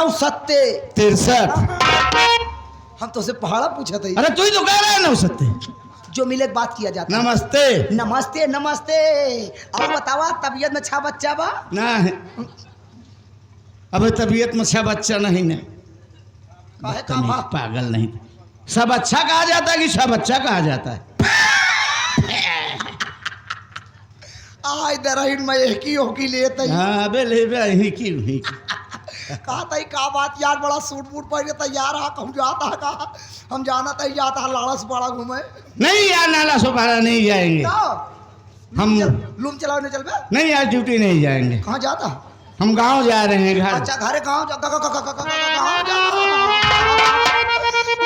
970 63। हम तो से पहाड़ा पूछा था। अरे तू ही तो कह रहा है 970। जो मिले बात किया जाता। नमस्ते नमस्ते नमस्ते। और बतावा तबीयत में छा बच्चा बा ना है। अब तबीयत में सब अच्छा नहीं है। काहे का बा? पागल नहीं। सब अच्छा कहा जाता है कि सब अच्छा कहा जाता है? आय दरहिन में एक ही होकी लेते ही। हाँ अबे ले बे ही की कहा था का बात यार बड़ा सूट बूट पहने तैयार हा हम जाता है का हम जाना था जाता है लाड़ा सुपाड़ा घूमे। नहीं यार नाला सुपारा नहीं जाएंगे हम। लूम चलाने चल बे। नहीं यार ड्यूटी नहीं जाएंगे। कहाँ जाता? हम गांव जा रहे हैं घर। अच्छा घरे गाँव जा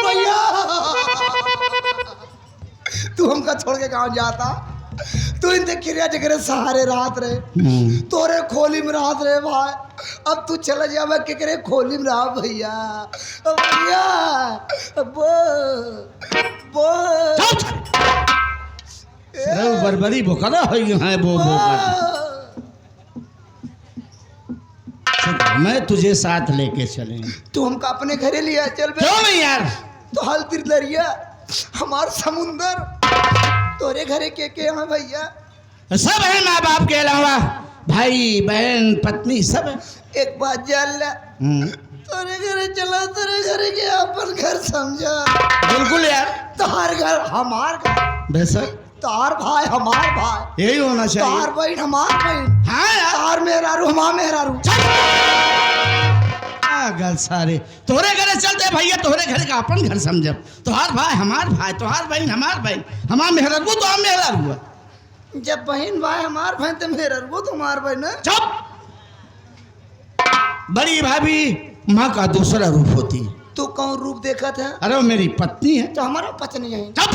भैया तू हमका छोड़ के गाँव जाता। तू इन क्रिया जगह सहारे रात रहे तोरे खोली में रात रहे भाई। अब तू चला जावे केकरे खोली में रहा भैया। भैया बो बरबरी बोकरा हो है वो मैं तुझे साथ लेके चलेंगे। तू हमका अपने घरे लिया चल बे। क्यों नहीं यार? तो हल तिरदरिया हमार समुंदर तोरे घरे के हैं भैया? सब है माँ बाप के अलावा भाई बहन पत्नी सब है। एक बात जान ला तोरे घरे चला तोरे घरे के अपन घर समझा। बिल्कुल यार। तोहार घर हमार घर बेशक। तोहार भाई हमार भाई यही होना चाहिए। तोहार बहन हमार बहन। हाँ यार। तोहार मेहरारू हमार मेहरारू। पागल सारे तोहरे घरे चलते भैया तोहरे घरे का अपन घर समझब। तोहार भाई हमार भाई तोहार बहन हमार बहन हमार मेहरारू तो हम मेहरारू हुआ। जब बहन भाई हमार बहन तो मेहरारू तो हमार बहन। चुप। बड़ी भाभी माँ का दूसरा रूप होती है। तू कौन रूप देखा था? अरे वो मेरी पत्नी है। तो हमारा पत्नी है। चुप।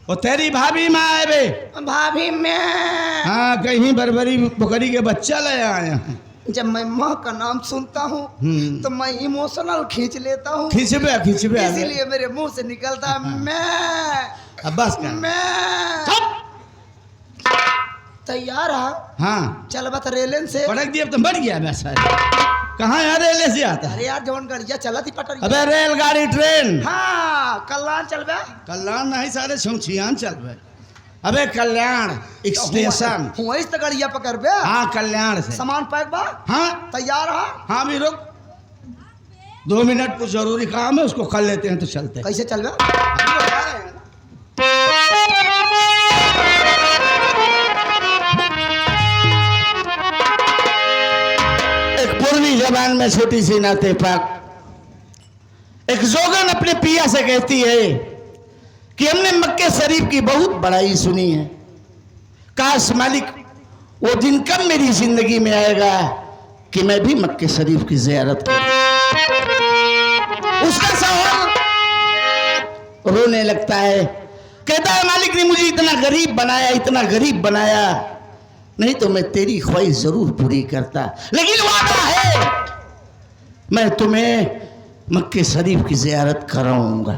वो तेरी भाभी माँ है बे। भाभी मैं हाँ कहीं बरबरी बकरी के बच्चा ले आए हैं। जब मैं माँ का नाम सुनता हूँ तो मैं इमोशनल खींच लेता हूँ। खिंचबे इसीलिए मेरे मुंह से निकलता है मैं। अब बस कर। मैं तैयार है। हाँ चल बत रेलन से पटक दिया तो बढ़ गया वैसा। कहाँ यार रेले से आता है? अरे यार जवन गाड़िया चला थी पटरिया। अबे रेलगाड़ी ट्रेन। हाँ कल्याण चल बे। कल्याण नहीं सारे छुछियान चल बे। अबे कल्याण स्टेशन वहीं से गाड़िया पकड़ बे। हाँ कल्याण से सामान पैक बा। हाँ तैयार है। हाँ भी रुक 2 मिनट कुछ जरूरी काम है उसको कर लेते हैं तो चलते हैं। कैसे चल बे? एक पूर्वी जबान में छोटी सी नाते पाक एक जोगन अपने पिया से कहती है कि हमने मक्के शरीफ की बहुत बड़ाई सुनी है। काश मालिक वो दिन कब मेरी जिंदगी में आएगा कि मैं भी मक्के शरीफ की ज़ियारत करूं। उसका सवाल रोने लगता है। कहता है मालिक ने मुझे इतना गरीब बनाया नहीं तो मैं तेरी ख्वाहिश जरूर पूरी करता। लेकिन वादा है मैं तुम्हें मक्के शरीफ की ज़ियारत कराऊंगा।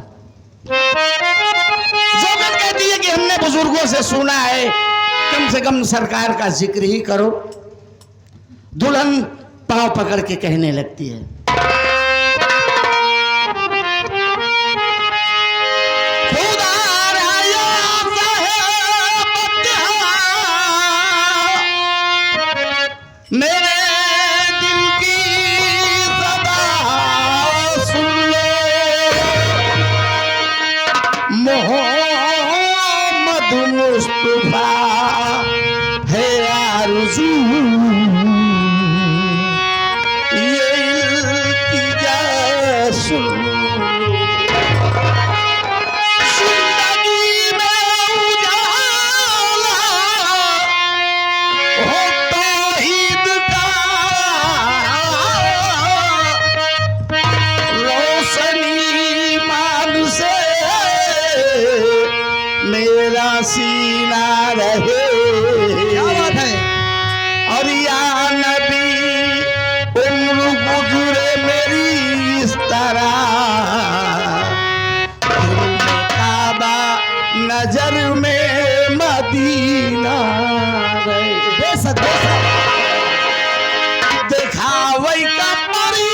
जोगन कहती है कि हमने बुजुर्गों से सुना है कम से कम सरकार का जिक्र ही करो। दुल्हन पांव पकड़ के कहने लगती है मेरे दिल की सदा सुन लो मोहम्मद मुस्तफा है आरज़ू ये इल्तिजा सुन लो। सीना रहे क्या बात है। और या नबी उम्र गुजरे मेरी इस तरह दिल में काबा नजर में मदीना रहे। देखा वही का परी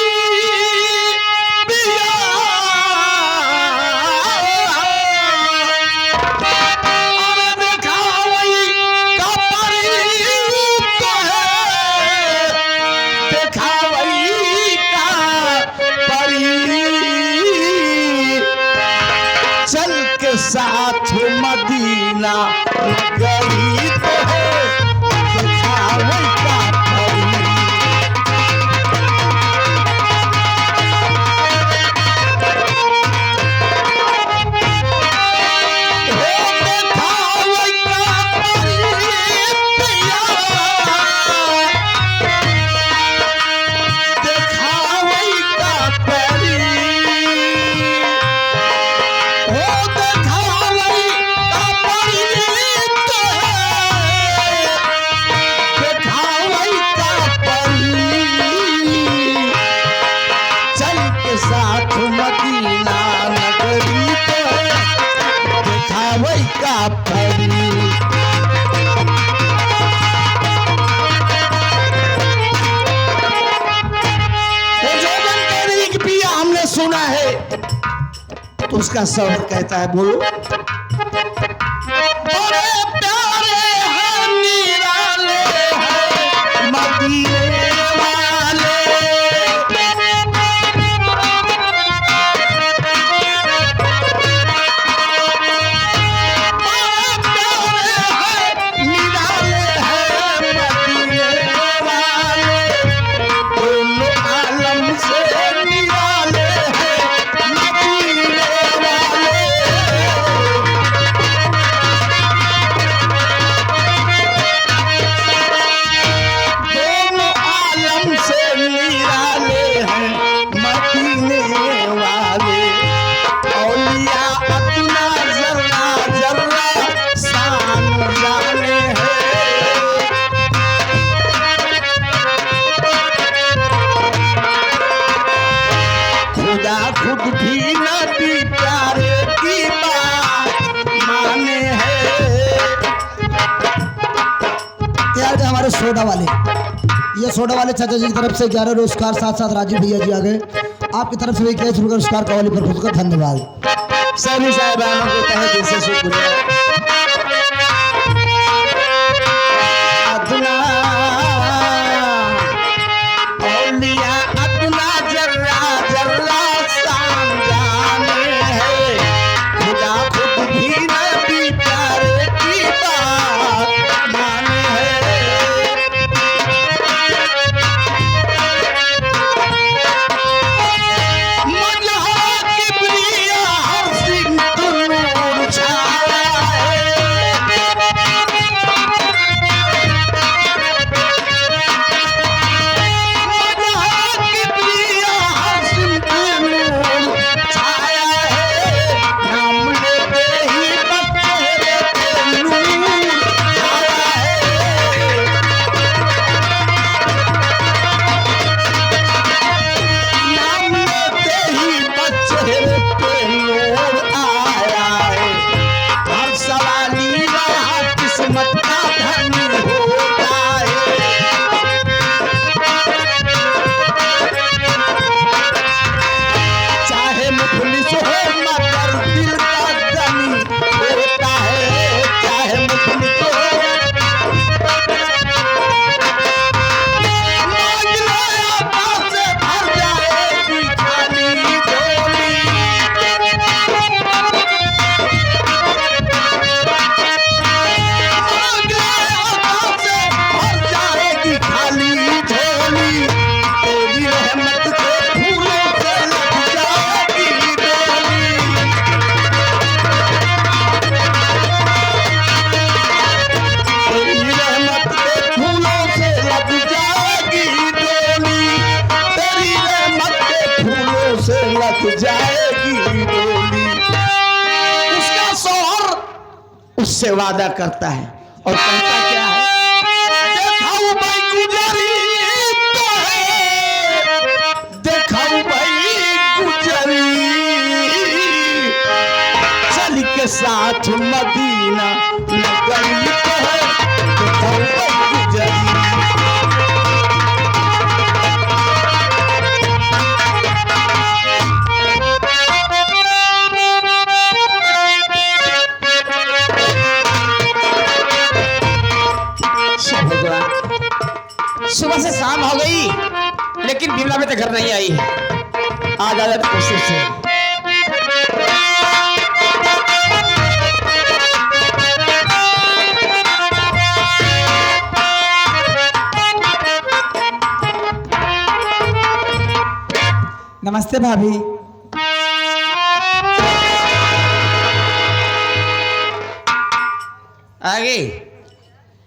उसका शौहर कहता है बोलो। बड़े प्यारे हैं निराले हैं मदीने वाले, खुद भी नबी प्यारे की बात माने है। यार के हमारे सोडा वाले, ये सोडा वाले चाचा जी की तरफ से 11 पुरस्कार, साथ साथ राजीव भैया जी आ गए। आपकी तरफ से भी 21 पुरस्कार कवाली पर खुद का धन्यवाद। सभी साहिबानों को तहे दिल से शुक्रिया। अदना औलिया अदना जर्रा जर्रा शान जाने है, खुदा खुद भी नबी प्यारे की बात माने है। मजहा किबरिया हर सिंह नूर छाया है, जाएगी डोली। उसका शौहर उससे वादा करता है और कहता क्या है, देखाऊ भाई गुजरी तो है, देखाऊ भाई गुजरी, चल के साथ मदीना नगरी तो है, देखाऊ भाई गुजरी। सुबह से शाम हो गई लेकिन बिमला में तो घर नहीं आई। आज आजा तो कोशिश से। नमस्ते भाभी। आ गई?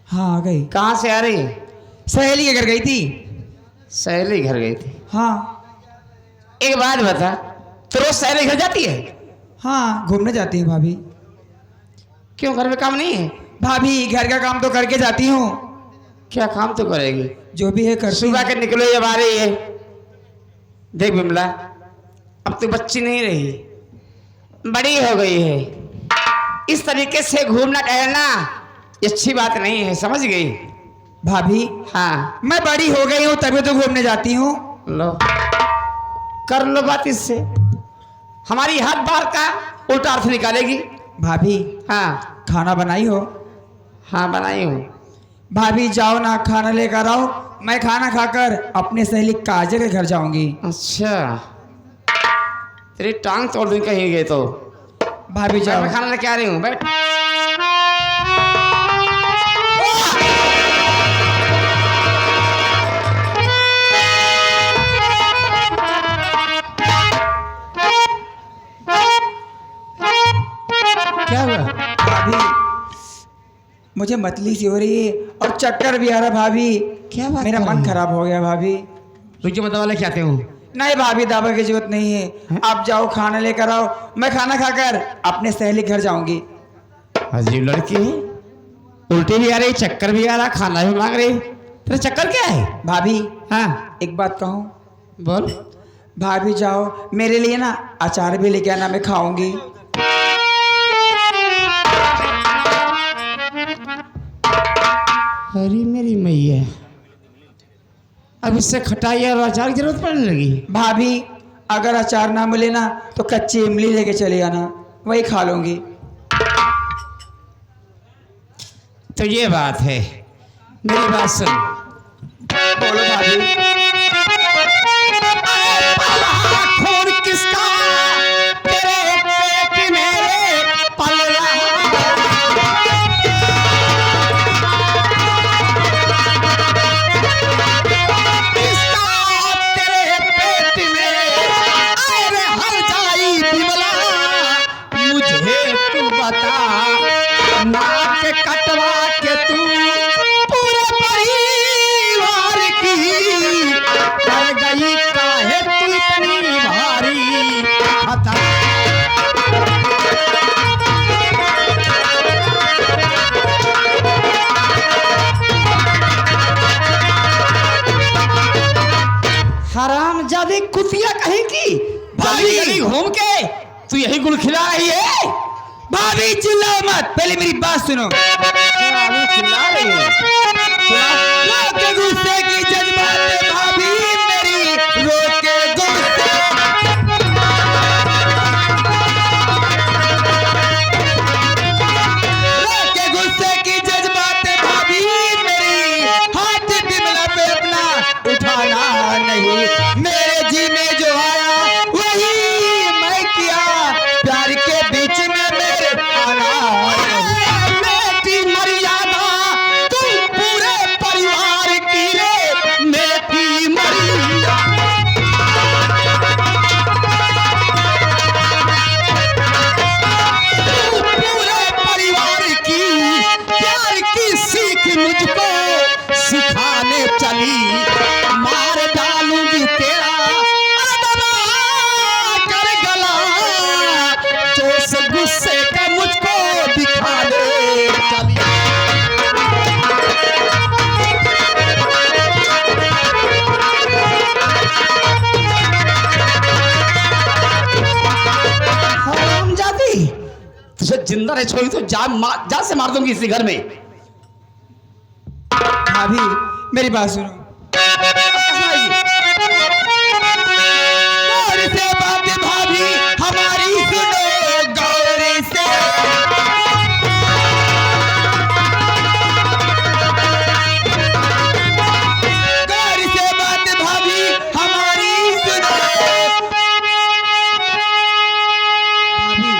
हाँ आ गई। कहाँ से आ रही? सहेली के घर गई थी। सहेली घर गई थी? हाँ। एक बात बता, तो रोज सहेली घर जाती है? हाँ घूमने जाती है भाभी। क्यों, घर में काम नहीं है? भाभी घर का काम तो करके जाती हूँ। क्या काम तो करेगी? जो भी है कर। सुबह के निकलो जब आ रही है। देख बिमला, अब तो बच्ची नहीं रही, बड़ी हो गई है। इस तरीके से घूमना टहलना ये अच्छी बात नहीं है, समझ गई? भाभी हाँ, मैं बड़ी हो गई हूँ तभी तो घूमने जाती हूँ। लो कर लो बात इससे। हमारी हर बार का उल्टा अर्थ निकालेगी। भाभी हाँ खाना बनाई हो? हाँ बनाई हूँ। भाभी जाओ ना, खाना लेकर आओ। मैं खाना खाकर अपने सहेली काजल के घर जाऊंगी। अच्छा तेरी टांग तोड़ दूँ कहीं गए तो। भाभी जाओ। मैं खाना लेके आ रही हूँ, बैठ। क्या हुआ? भाभी मुझे मतली सी हो रही है और चक्कर भी आ रहा भाभी। क्या बात मेरा कर रही मन है? खराब हो गया भाभी। रुकिए मैं दवा लेके आते हूँ। नहीं भाभी, दवा की जरूरत नहीं है। आप जाओ खाना लेकर आओ। मैं खाना खाकर अपने सहेली के घर जाऊंगी। अजीब लड़की है, उल्टी भी आ रही, चक्कर भी आ रहा, खाना भी मांग रही। तेरा चक्कर क्या है? भाभी हाँ एक बात कहूँ? बोल। भाभी जाओ, मेरे लिए ना अचार भी लेके आना, मैं खाऊंगी। अरे मेरी मैया, अब इससे खटाई और अचार की जरूरत पड़ने लगी। भाभी अगर अचार ना मिले ना तो कच्ची इमली लेके चले आना, वही खा लूंगी। तो ये बात है, मेरी बात सुन। बोलो भाभी। खून किसका तेरे पेट में पल रहा। किसका तेरे पेट में अरे हर जाई बिमला। मुझे तू बता, नाक कटवा के तू पूरे परिवार की कर गई काहे तू इतनी भारी खता। हरामजादी कुतिया कहेगी, भाभी! गली घूम के तू यही गुल खिला रही है। भाभी चिल्लाओ मत, पहले मेरी बात सुनो। अभी चिल्ला रही है। रोके गुस्से की जज्बात भाभी मेरी, रोके गुस्से। रोके गुस्से की जज्बात भाभी मेरी, हाथ बिमला पे अपना उठाना नहीं। मेरे जी में जो आया वही मैं किया, प्यार के बीच में मेरे आना नहीं। बेटी मर्यादा तू पूरे परिवार की रे, बेटी मर्यादा। तू पूरे परिवार की प्यार की सीख मुझको सिखाने चली। मार डालूंगी तेरा अरे दबा कर गला, जोश गुस्से का मुझको दिखाने चली। हरामजादी, तुझे जिंदा नहीं छोड़ी तो जान से मार दूंगी इसी घर में। भाभी मेरी बात सुनो। गौर से बात भाभी हमारी सुनो, गौर से। गौर से बात भाभी हमारी सुनो। भाभी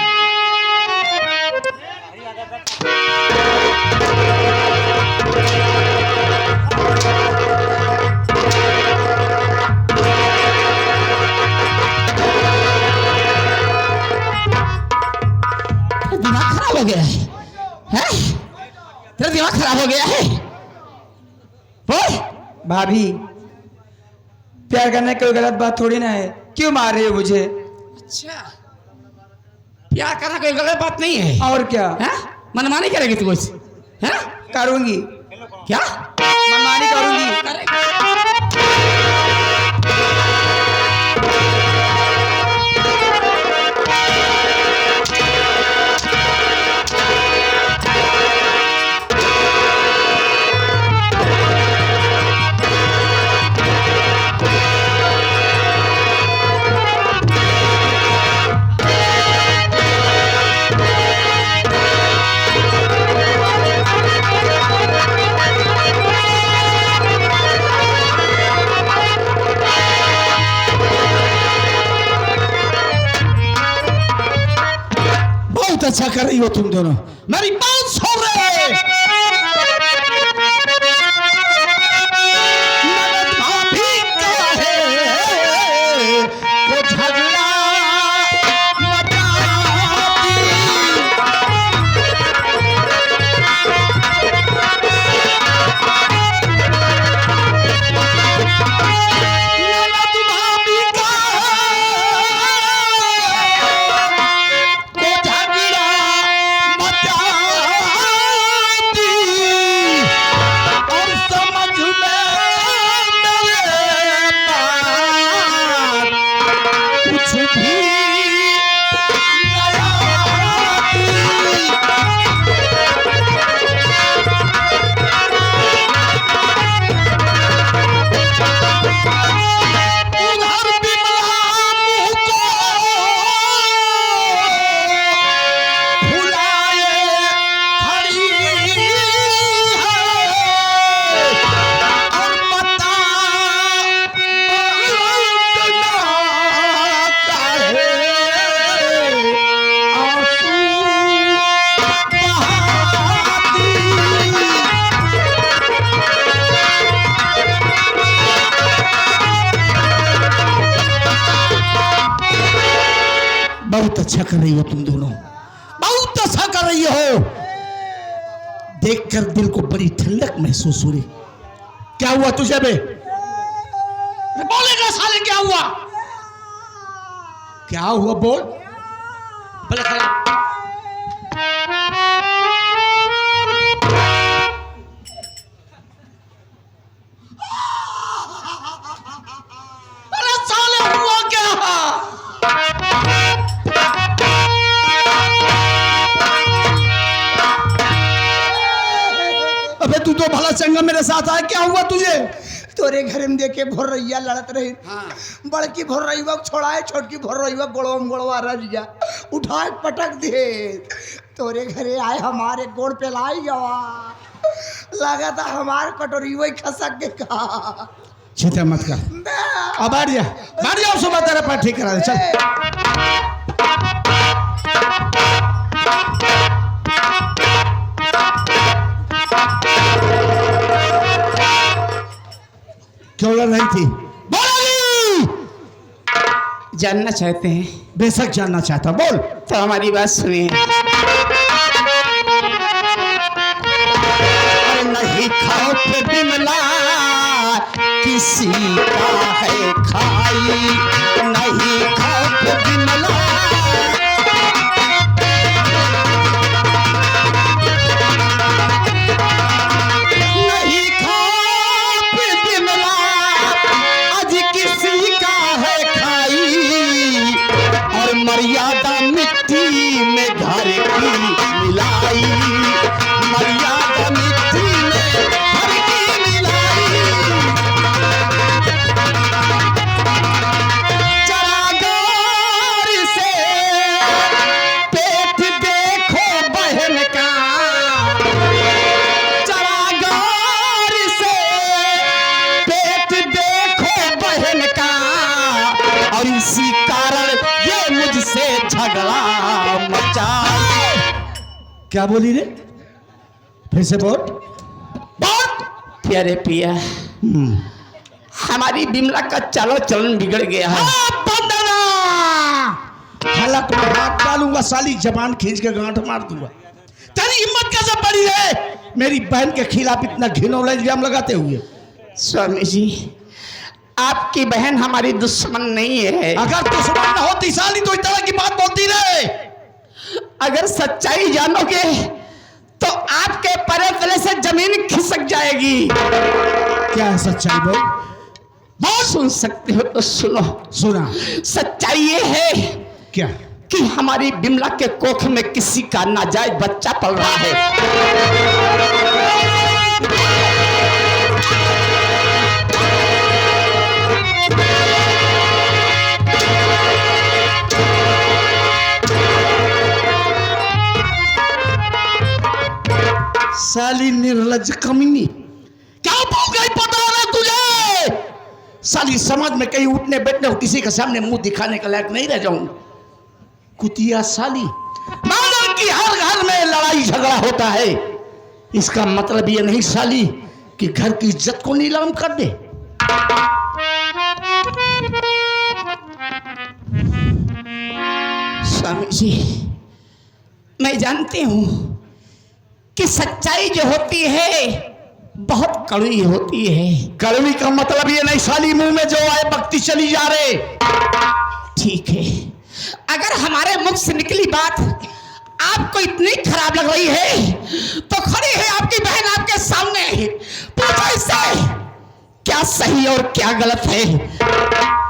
दिमाग खराब हो गया है, हैं? तेरा दिमाग खराब हो गया है। बोल। भाभी प्यार करने कोई गलत बात थोड़ी ना है, क्यों मार रहे हो मुझे? अच्छा, प्यार करना कोई गलत बात नहीं है। और क्या हैं? मनमानी करेगी तू कुछ? हैं? करूंगी, क्या मनमानी करूंगी। अच्छा कर रही हो तुम दोनों, मेरी बात सुन रहे। ननद भाभी का है वो झगड़ा मचाती। ननद भाभी का बहुत अच्छा कर रही हो तुम दोनों, बहुत अच्छा कर रही हो। देखकर दिल को बड़ी ठंडक महसूस हो रही। क्या हुआ तुझे बे? बोलेगा साले, क्या हुआ? क्या हुआ बोल। बोले खड़ा। अरे साले हुआ क्या? अबे तू तो भला चंगा मेरे साथ आया, क्या हुआ तुझे? तोरे घर में देखे भोर रैया लड़त रही। बड़की भोर रही वक्त छोड़ाए, छोटकी भोर रही वक्त गोड़वा में गोड़वा रजिया उठाए पटक दे। तोरे घरे आए हमारे गोड़ पे लाई गवा, लगा था हमारे कटोरी वही खसक के खा। चिंता मत कर, अब बैठ जा, सुबह तेरा पैर ठीक करा दे। चल क्यों लड़ रही थी? बोल। जानना चाहते हैं? बेशक जानना चाहता, बोल। तो हमारी बात सुनिए। अरे नहीं खौफ बिमला किसी का है खाई, नहीं खौफ बिमला। नहीं खौफ बिमला आज किसी का है खाई, और मर्यादा मिट्टी में घर की मिलाई, मर्यादा मिट्टी में घर की मिलाई। चरागार से पेट देखो बहन का, चरागार से पेट देखो बहन का, और इसी कारण ये मुझसे झगड़ा मचा। क्या बोली रे? फिर से बोल। प्यारे पिया, हमारी बिमला का चालो चलन बिगड़ गया है। हलक में हाथ डालूंगा, साली जबान खींच के गांठ मार दूंगा। तेरी हिम्मत कैसे पड़ी है मेरी बहन के खिलाफ इतना घिनौना इल्जाम लगाते हुए? स्वामी जी, आपकी बहन हमारी दुश्मन नहीं है। अगर दुश्मन न होती साली तो इस तरह की बात बोलती रहे। अगर सच्चाई जानोगे तो आपके पैरों तले से जमीन खिसक जाएगी। क्या है सच्चाई? बोल। बहुत सुन सकते हो तो सुनो। सुना। सच्चाई ये है क्या? कि हमारी बिमला के कोख में किसी का नाजायज बच्चा पल रहा है। साली निर्लज कमीनी, क्या बोल गई पता है तुझे? साली समाज में कहीं उठने बैठने और किसी के सामने मुंह दिखाने का लायक नहीं रह जाऊंगा। कुतिया साली, माना कि हर घर में लड़ाई झगड़ा होता है, इसका मतलब ये नहीं साली कि घर की इज्जत को नीलाम कर दे। स्वामी जी, मैं जानती हूं कि सच्चाई जो होती है बहुत कड़वी होती है। कड़वी का मतलब ये नहीं साली मुंह में जो आए बकती चली जा रहे। ठीक है, अगर हमारे मुख से निकली बात आपको इतनी खराब लग रही है तो खड़ी है आपकी बहन आपके सामने, पूछो इससे क्या सही और क्या गलत है।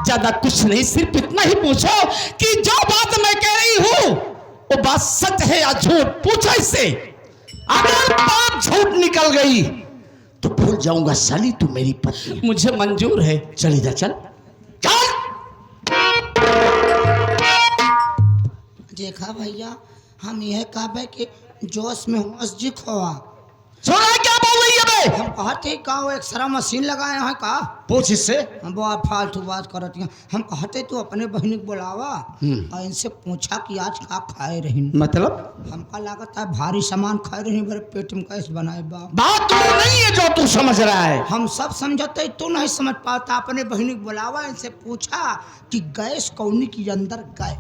ज्यादा कुछ नहीं, सिर्फ इतना ही पूछो कि जो बात मैं कह रही हूं वो बात सच है या झूठ, पूछो इससे। अगर बात झूठ निकल गई तो भूल जाऊंगा साली तू मेरी पत्नी है। मुझे मंजूर है। चल इधर चल चल। देखा भैया, हम यह कहबे कि जोश में होश जी खोआ। सुना क्या बोल रही है बे? हम कहते का वो एक्सरा मशीन लगाए हैं का? पूछ इससे। हम बहुत फालतू बात करती हैं। हम कहते तू अपने बहन को बुलावा और इनसे पूछा कि आज का खाए रही। मतलब हमका लागत है भारी सामान खाए रही, मेरे पेट में कैसे बनाए बा। बात तो नहीं है जो तू समझ रहा है। हम सब समझते, तू नहीं समझ पाता। अपने बहन को बुलावा, इनसे पूछा कि गैस कौनी के अंदर गए।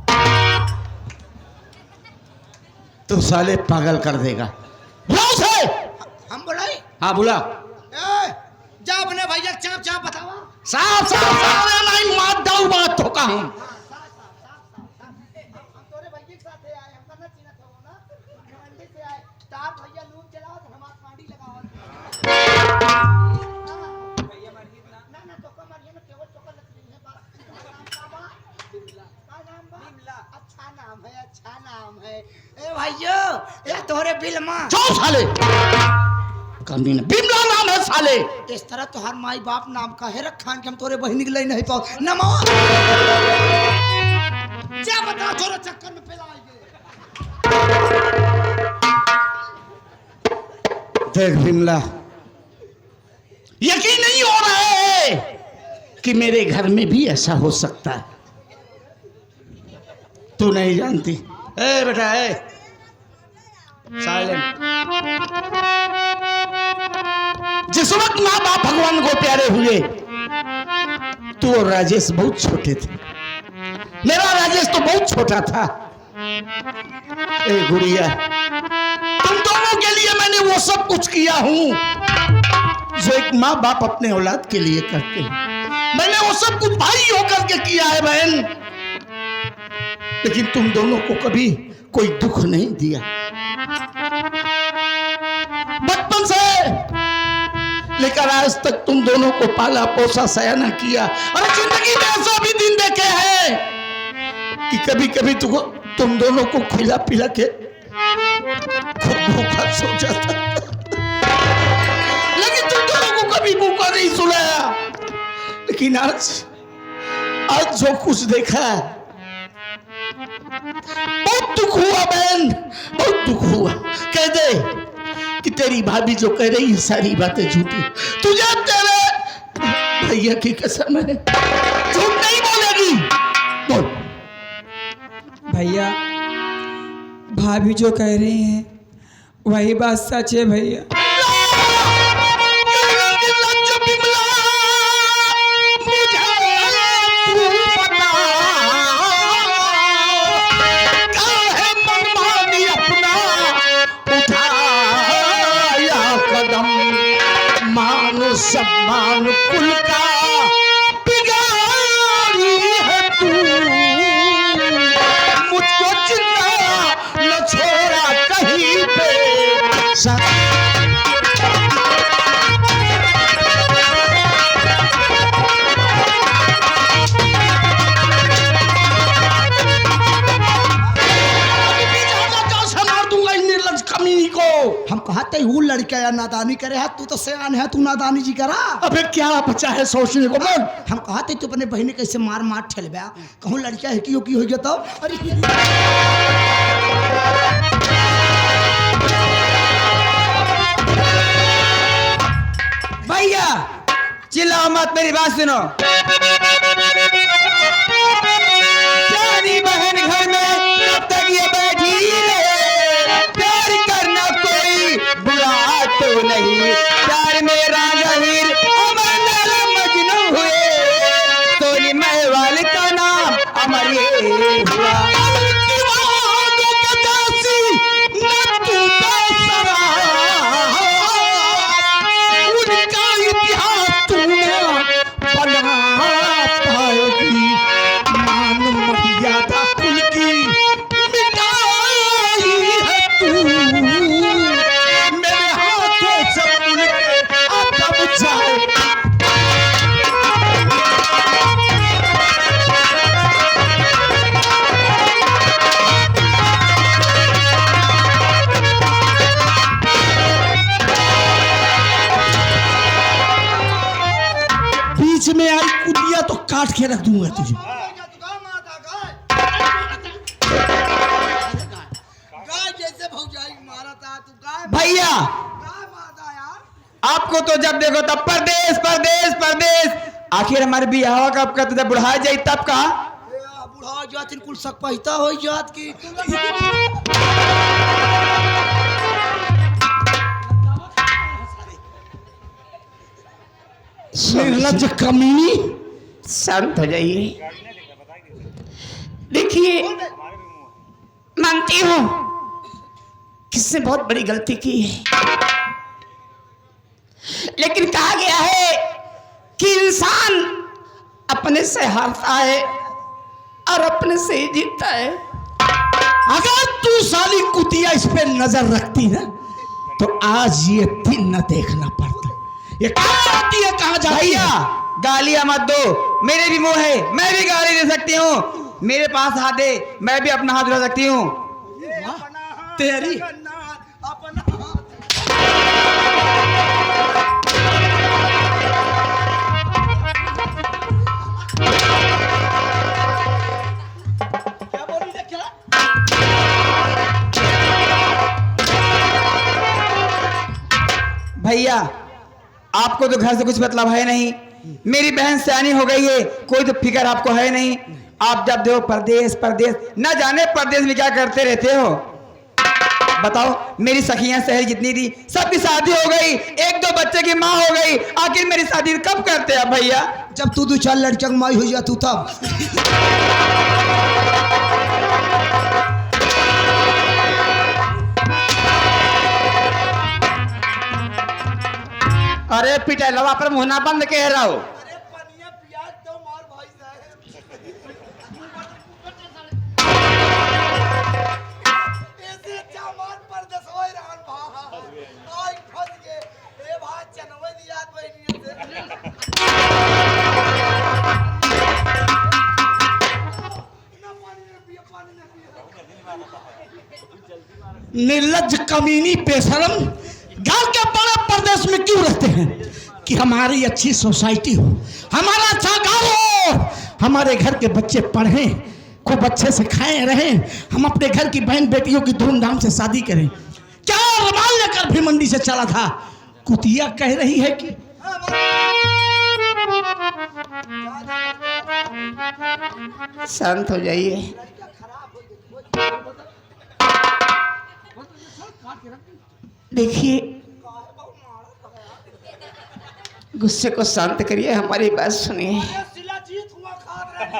तू साले पागल कर देगा। बुलाओ उसे। हम बुलाई? हाँ बुला। जा अपने भैया चाप चाप बतावा। साफ साफ साफ नहीं मार दाऊ बात तो का हूं। अच्छा नाम है। ए भाइयों, ये तोरे बिलमा। चुप साले। कमी ने बिमला नाम है साले। इस तरह तो हर माई बाप नाम का है रखा कि हम तोरे बहनी के लिए नहीं पाओ। नमो क्या बता छोरो चक्कर में फैलाए। देख बिमला, यकीन नहीं हो रहा है कि मेरे घर में भी ऐसा हो सकता है। तू नहीं जानती। ए बेटा ए साइलेंट। जिस वक्त माँ बाप भगवान को प्यारे हुए तू और राजेश बहुत छोटे थे। मेरा राजेश तो बहुत छोटा था। ए गुड़िया, तुम दोनों के लिए मैंने वो सब कुछ किया हूं जो एक माँ बाप अपने औलाद के लिए करते हैं। मैंने वो सब कुछ भाई होकर के किया है बहन, लेकिन तुम दोनों को कभी कोई दुख नहीं दिया। बचपन से लेकर आज तक तुम दोनों को पाला पोसा सयाना किया, और जिंदगी में ऐसा भी दिन देखे हैं कि कभी कभी तुम दोनों को खिला पिला के खुद भूखा सो जाता, लेकिन तुम दोनों को कभी भूखा नहीं सुलाया। लेकिन आज जो कुछ देखा बहुत दुख हुआ बहन, बहुत दुख हुआ। कह दे कि तेरी भाभी जो कह रही है सारी बातें झूठी। तुझे तेरे भैया की कसम है, झूठ नहीं बोलेगी। बोल। भैया, भाभी जो कह रही हैं वही बात सच है भैया। सम्मान कुल का बिगाड़ी है तू, मुझको जिंदा न छोड़ा कहीं पे। हम कहते वो लड़का या नादानी करे है, तू तो सयान है, तू नादानी जी करा। अबे क्या बचा है सोचने को। बोल। हम कहते तू अपने बहन कैसे मार मार ठेलबा, कहूँ लड़का है कि हो गया तो। अरे भैया चिल्लाओ मत, मेरी बात सुनो। तेरी बहन घर में कब तक ये बैठी रहे, कुतिया तो काट के रख दूंगा तुझे। गाय जैसे भौजाई मारा था तू गाय भैया गाय माता यार। आपको तो जब देखो तब परदेश परदेश परदेश। आखिर हमारे बियाह कब का? जब बुढ़ा जाई तब का? बुढ़ा जात कुल सक पहिता हो जात की। निर्लज्ज कमीनी। शांत हो जाइए। देखिए, मानती हूँ किसने बहुत बड़ी गलती की है, लेकिन कहा गया है कि इंसान अपने से हारता है और अपने से ही जीतता है। अगर तू साली कुतिया इस पे नजर रखती ना तो आज ये दिन न देखना पड़ता। ये कहाँ आती है, कहाँ जाती भैया है? गालियां मत दो, मेरे भी मुंह है, मैं भी गाली दे सकती हूँ। मेरे पास हाथ है, मैं भी अपना हाथ उठा सकती हूँ। तेरी अपना क्या बोली रे क्या? भैया आपको तो घर से कुछ मतलब है नहीं, मेरी बहन सयानी हो गई है, कोई तो फिक्र आपको है नहीं। आप जब देखो परदेश परदेश, न जाने परदेश में क्या करते रहते हो। बताओ, मेरी सखियां सहेली जितनी थी सबकी शादी हो गई, एक दो बच्चे की माँ हो गई, आखिर मेरी शादी कब करते हैं भैया? जब तू दो चार लड़कियों की माई हो जा तू तब। अरे पिटलवा पर मुहना बंद कह रहा हो। अरे पनिया प्याज तो मार भाई साहब। ऐसे चामार पर दसवाई रहन भा। आई फंस गए। ए भाई चनवे दिया बहनिया से। ना पानी ना पिया, पानी ना पिया। निर्लज्ज कमीनी बेशरम, गांव के बड़े प्रदेश में क्यों रहते हैं कि हमारी अच्छी सोसाइटी हो, हमारा अच्छा गाँव हो, हमारे घर के बच्चे पढ़ें, खूब अच्छे से खाएं रहें, हम अपने घर की बहन बेटियों की धूमधाम से शादी करें। क्या रुमाल लेकर भी मंडी से चला था, कुतिया कह रही है कि शांत हो जाइए। देखिए, गुस्से को शांत करिए, हमारी बात सुनिए। शिलाजीत हुआ खाद रहे।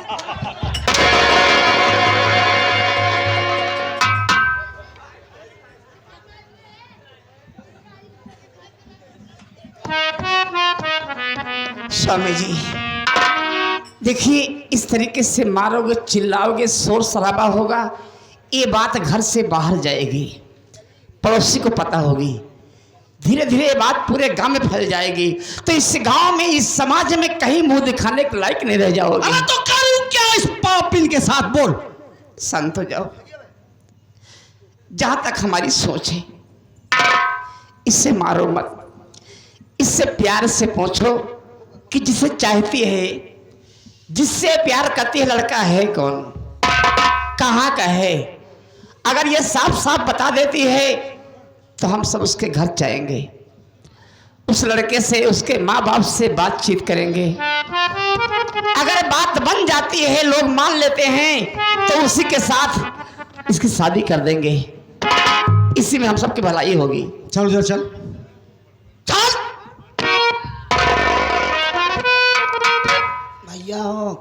स्वामी जी, देखिए, इस तरीके से मारोगे, चिल्लाओगे, शोर शराबा होगा, ये बात घर से बाहर जाएगी, पड़ोसी को पता होगी, धीरे धीरे ये बात पूरे गांव में फैल जाएगी, तो इस गांव में, इस समाज में कहीं मुंह दिखाने के लायक नहीं रह जाओगे। अरे तो करूं क्या इस पापिन के साथ, बोल। शांत हो जाओ। जहां तक हमारी सोच है, इससे मारो मत, इससे प्यार से पूछो कि जिसे चाहती है, जिससे प्यार करती है, लड़का है कौन, कहाँ का है। अगर ये साफ साफ बता देती है तो हम सब उसके घर जाएंगे, उस लड़के से, उसके माँ बाप से बातचीत करेंगे। अगर बात बन जाती है, लोग मान लेते हैं, तो उसी के साथ इसकी शादी कर देंगे। इसी में हम सबकी भलाई होगी। चल चल चल चल। भैया हो